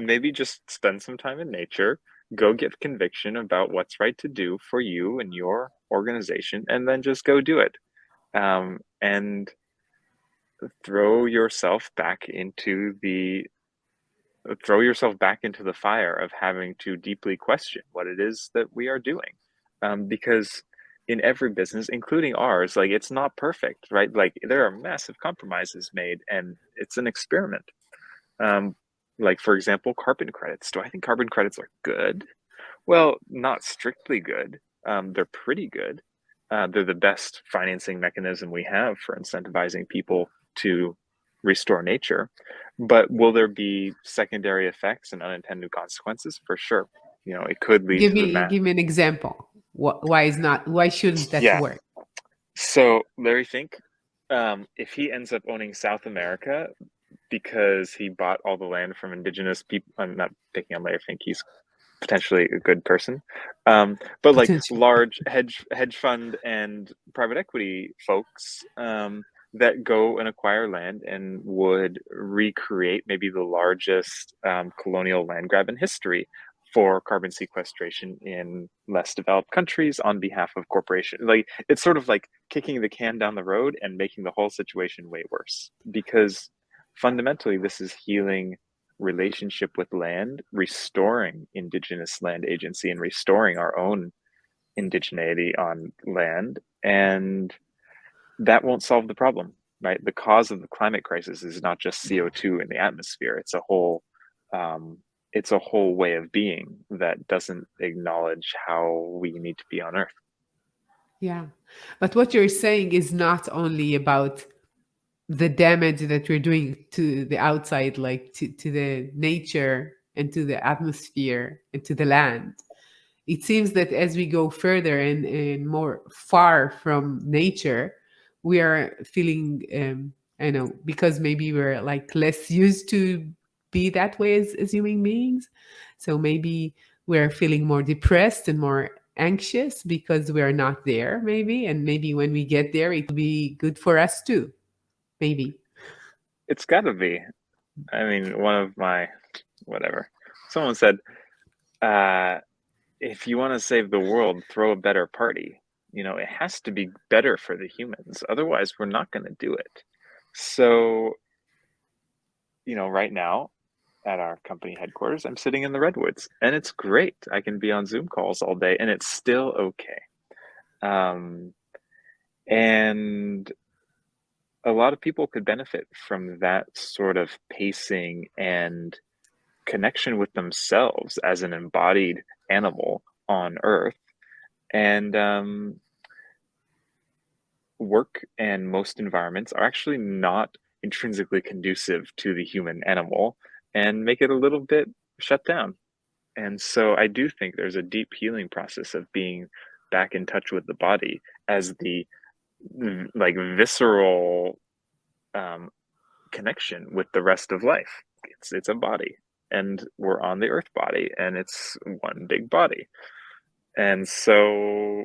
maybe just spend some time in nature, go get conviction about what's right to do for you and your organization, and then just go do it. And throw yourself back into the throw yourself back into the fire of having to deeply question what it is that we are doing. Because in every business, including ours, like it's not perfect, right? Like there are massive compromises made, and it's an experiment. Um, like for example, carbon credits. Do I think carbon credits are good? Well, not strictly good. They're pretty good. They're the best financing mechanism we have for incentivizing people to restore nature. But will there be secondary effects and unintended consequences? For sure. It could lead Give to the me give me an example. Why shouldn't that yeah. work? So Larry Fink, if he ends up owning South America because he bought all the land from indigenous people, I'm not picking on Larry Fink. He's potentially a good person. But like Potential. large hedge fund and private equity folks that go and acquire land and would recreate maybe the largest colonial land grab in history for carbon sequestration in less developed countries on behalf of corporations. Like it's sort of like kicking the can down the road and making the whole situation way worse, because fundamentally this is healing relationship with land, restoring indigenous land agency and restoring our own indigeneity on land. And that won't solve the problem, right? The cause of the climate crisis is not just CO2 in the atmosphere. It's a whole way of being that doesn't acknowledge how we need to be on Earth. Yeah. But what you're saying is not only about the damage that we're doing to the outside, like to the nature and to the atmosphere and to the land. It seems that as we go further and more far from nature, we are feeling, I know, because maybe we're like less used to be that way as human beings. So maybe we're feeling more depressed and more anxious because we're not there, maybe. And maybe when we get there, it will be good for us too, maybe. It's got to be. I mean, one of my, whatever, someone said, uh, if you want to save the world, throw a better party. It has to be better for the humans. Otherwise, we're not going to do it. So, right now at our company headquarters, I'm sitting in the redwoods and it's great. I can be on Zoom calls all day and it's still okay. Um, and a lot of people could benefit from that sort of pacing and connection with themselves as an embodied animal on Earth. And work and most environments are actually not intrinsically conducive to the human animal and make it a little bit shut down. And so I do think there's a deep healing process of being back in touch with the body as the like visceral um, connection with the rest of life. It's a body, and we're on the earth body, and it's one big body. And so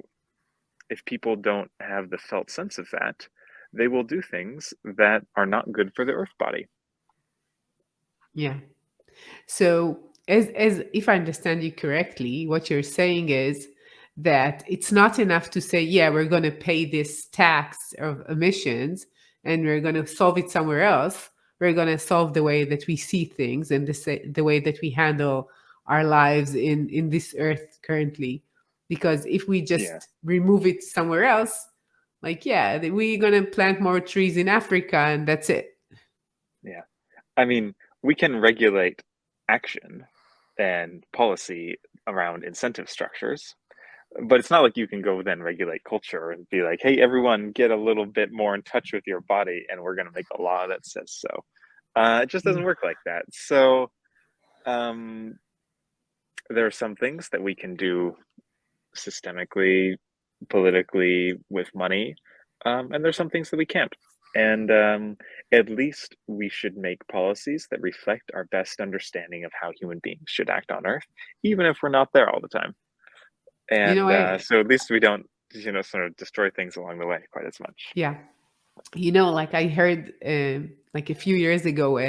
if people don't have the felt sense of that, they will do things that are not good for the earth body. Yeah. So, as if I understand you correctly, what you're saying is that it's not enough to say, yeah, we're going to pay this tax of emissions and we're going to solve it somewhere else. We're going to solve the way that we see things and the way that we handle our lives in this earth currently. Because if we Yeah, just remove it somewhere else, like, yeah, we're going to plant more trees in Africa and that's it. yeah. I mean, we can regulate action and policy around incentive structures, but it's not like you can go then regulate culture and be like, hey, everyone, get a little bit more in touch with your body, and we're going to make a law that says so. It just doesn't Yeah. work like that. So um, there are some things that we can do systemically, politically, with money, and there's some things that we can't. And at least we should make policies that reflect our best understanding of how human beings should act on Earth, even if we're not there all the time. You know, And I, so at least we don't, sort of destroy things along the way quite as much. yeah. Like I heard like a few years ago,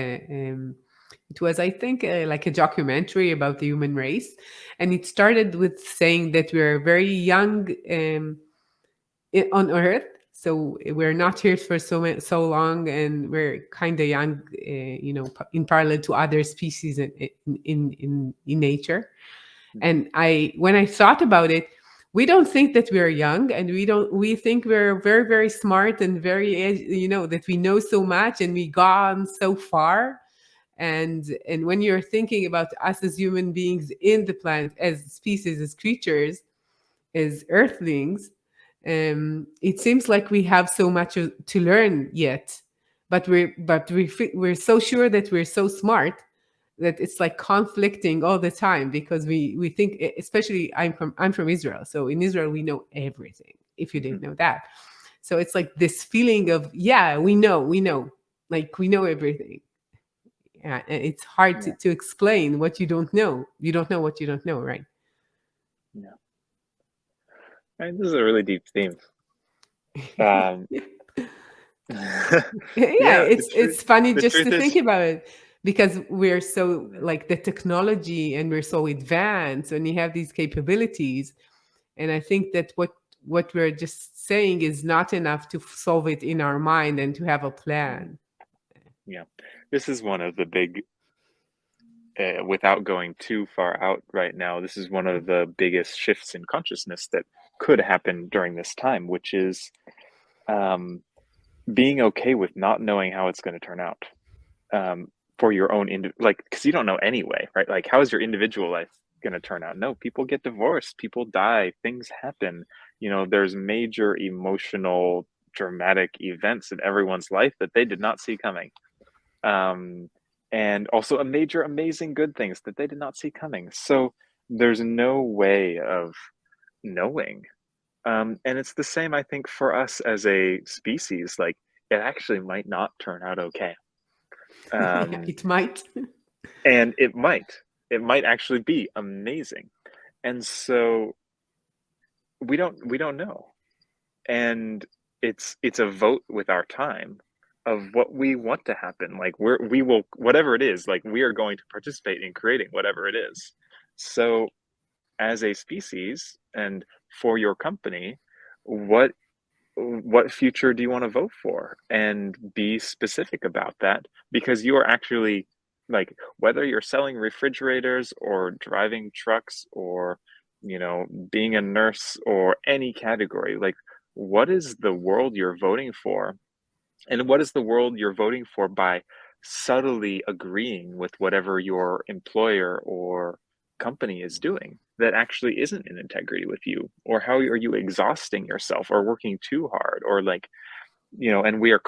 it was, I think, like a documentary about the human race, and it started with saying that we're very young on Earth. So we're not here for so long, and we're kind of young, in parallel to other species in nature. And when I thought about it, we don't think that we're young, and we think we're very, very smart and very, that we know so much and we gone so far. And when you're thinking about us as human beings in the planet, as species, as creatures, as earthlings, it seems like we have so much to learn yet. We're so sure that we're so smart that it's like conflicting all the time, because we think, especially I'm from Israel, so in Israel we know everything, if you didn't know that. So it's like this feeling of, yeah, we know, like we know everything. Yeah, and it's hard Yeah. to explain what you don't know. You don't know what you don't know, right? Yeah. And this is a really deep theme. Um, Yeah, yeah, it's funny the just truth to think is, about it, because we're so, like, the technology, and we're so advanced, and you have these capabilities. And I think that what we're just saying is not enough to solve it in our mind and to have a plan. yeah, this is one of the big, without going too far out right now, this is one of the biggest shifts in consciousness that could happen during this time, which is um, being okay with not knowing how it's going to turn out. For your own like, because you don't know anyway, right? Like, how is your individual life going to turn out? No, people get divorced, people die, things happen. There's major emotional, dramatic events in everyone's life that they did not see coming. um, and also a major, amazing good things that they did not see coming. So there's no way of knowing. And it's the same, I think, for us as a species. Like, it actually might not turn out okay. Yeah, Um, it might. and it might actually be amazing. And so we don't know. And it's a vote with our time of what we want to happen. Like, we will, whatever it is, like, we are going to participate in creating whatever it is. So as a species, and for your company, what what future do you want to vote for, and be specific about that, because you are actually, like, whether you're selling refrigerators or driving trucks or being a nurse or any category, like, what is the world you're voting for, and what is the world you're voting for by subtly agreeing with whatever your employer or company is doing that actually isn't in integrity with you? Or how are you exhausting yourself or working too hard, or, like, and we are